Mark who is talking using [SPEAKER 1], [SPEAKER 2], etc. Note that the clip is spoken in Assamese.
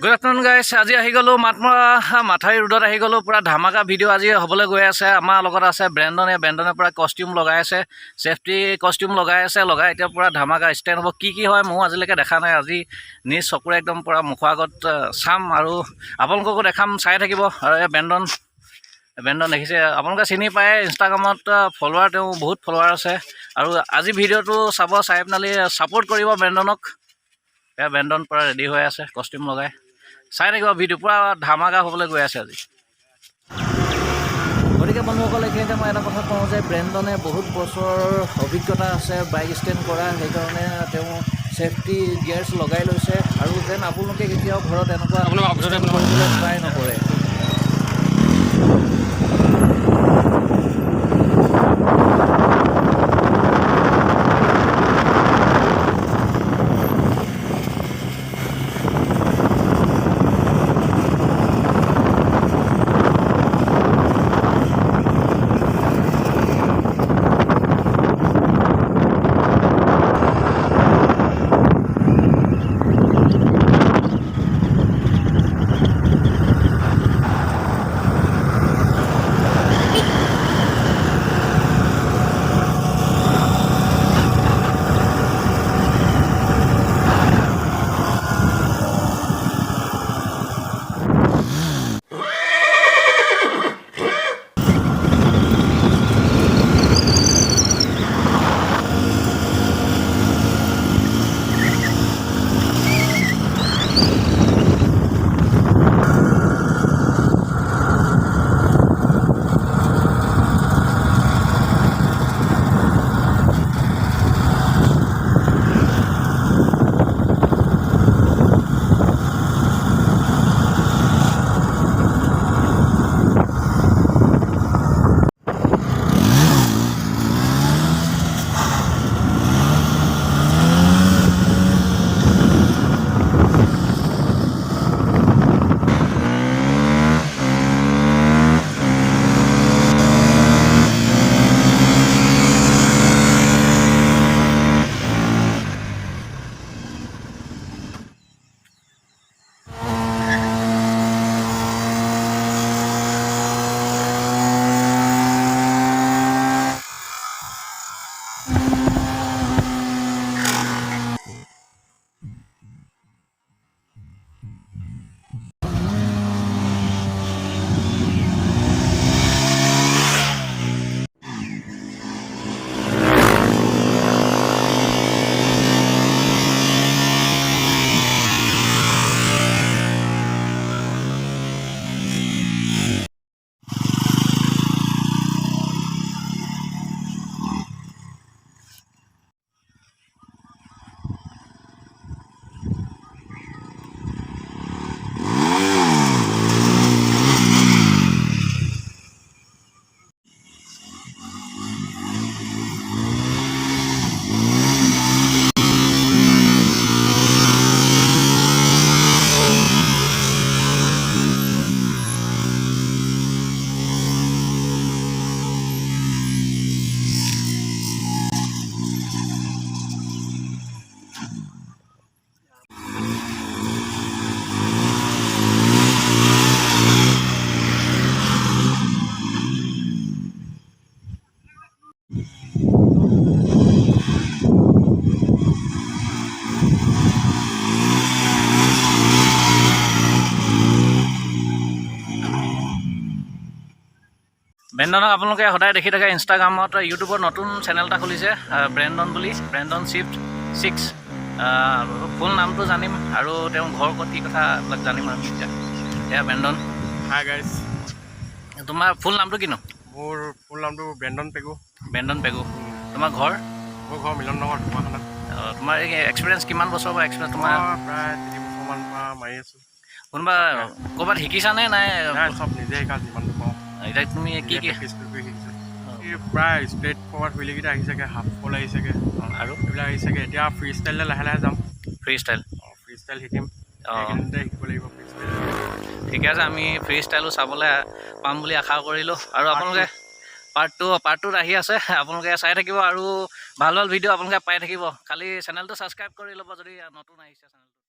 [SPEAKER 1] Good afternoon, guys. আজি আহি গলো মাথাই ৰোডত আহি গলো পুৰা ধামাকা ভিডিও আজি হ'বলৈ গৈ আছে আমাৰ লগত আছে ব্ৰেণ্ডনে পুৰা কস্টিউম লগাই আছে সেফটি কস্টিউম লগাই আছে লগাই এতিয়া পুৰা ধামাকা ষ্টেণ্ড হ'ব কি হয় মই আজিলৈকে দেখা নাই আজি নিজ চকুৰে একদম পুৰা মুখৰ আগত চাম আৰু আপোনালোককো দেখাম চাই থাকিব আৰু ব্ৰেণ্ডন দেখিছে আপোনালোকে চিনি পায় ইনষ্টাগ্ৰামত ফলোৱাৰ তেওঁ বহুত ফলোৱাৰ আছে আৰু আজি ভিডিওটো চাই আপোনালোকে ছাপোৰ্ট কৰিব ব্ৰেণ্ডনক ব্ৰেণ্ডন পুৰা ৰেডি হৈ আছে কস্টিউম লগাই চাই থাকিব ভিডিও পুৰা ধামাকা হ'বলৈ গৈ আছে আজি গতিকে বন্ধুসকল এইখিনিতে মই এটা কথা কওঁ যে ব্ৰেণ্ডনে বহুত বছৰ অভিজ্ঞতা আছে বাইক ষ্টেণ্ড কৰা সেইকাৰণে তেওঁ ছেফটি গিয়াৰ্ছ লগাই লৈছে আৰু যেন আপোনালোকে কেতিয়াও ঘৰত এনেকুৱা কৰিবলৈ ট্ৰাই নকৰে ব্ৰেণ্ডনক আপোনালোকে সদায় দেখি থাকে ইনষ্টাগ্ৰামত ইউটিউবত নতুন চেনেল এটা খুলিছে ব্ৰেণ্ডন বুলি ব্ৰেণ্ডন শিফ্ট 6 ফুল নামটো জানিম আৰু তেওঁ ঘৰ ক'ত কি কথা এইবিলাক জানিম আমি এতিয়া এয়া ব্ৰেণ্ডন
[SPEAKER 2] হাই গাইজ
[SPEAKER 1] তোমাৰ ফুল নামটো কিনো
[SPEAKER 2] মোৰ ফুল নামটো ব্ৰেণ্ডন পেগু
[SPEAKER 1] তোমাৰ ঘৰ
[SPEAKER 2] মোৰ ঘৰ মিলননগৰ ঢকুৱাখানা
[SPEAKER 1] তোমাৰ এই এক্সপিৰিয়েঞ্চ কিমান বছৰ বা এক্সপিৰিয়েঞ্চ তোমাৰ
[SPEAKER 2] প্ৰায় 3 বছৰমান পৰা মাৰি আছোঁ
[SPEAKER 1] কোনোবা ক'ৰবাত শিকিছানে নাই
[SPEAKER 2] চব নিজে শিকা যিমানটো পাওঁ
[SPEAKER 1] এতিয়া তুমি কি
[SPEAKER 2] প্ৰেক্টিছ কৰি শিকিছোঁ প্ৰায় ষ্ট্ৰেইট ফৰৱাৰ্ড হুইলকেইটা আহিছেগৈ হাফ ফল আহিছেগৈ
[SPEAKER 1] আৰু
[SPEAKER 2] এইবিলাক আহিছেগৈ এতিয়া ফ্ৰী ষ্টাইললৈ লাহে লাহে যাম
[SPEAKER 1] ফ্ৰী ষ্টাইল
[SPEAKER 2] শিকিম এইকেইদিনতে শিকিব লাগিব ফ্ৰী ষ্টাইল
[SPEAKER 1] ঠিকে আছে আমি ফ্ৰী ষ্টাইলো চাবলৈ পাম বুলি আশা কৰিলোঁ আৰু আপোনালোকে পাৰ্ট টুত আহি আছে আপোনালোকে চাই থাকিব আৰু ভাল ভিডিঅ' আপোনালোকে পাই থাকিব খালি চেনেলটো ছাবস্ক্ৰাইব কৰি ল'ব যদি নতুন আহিছে চেনেলটো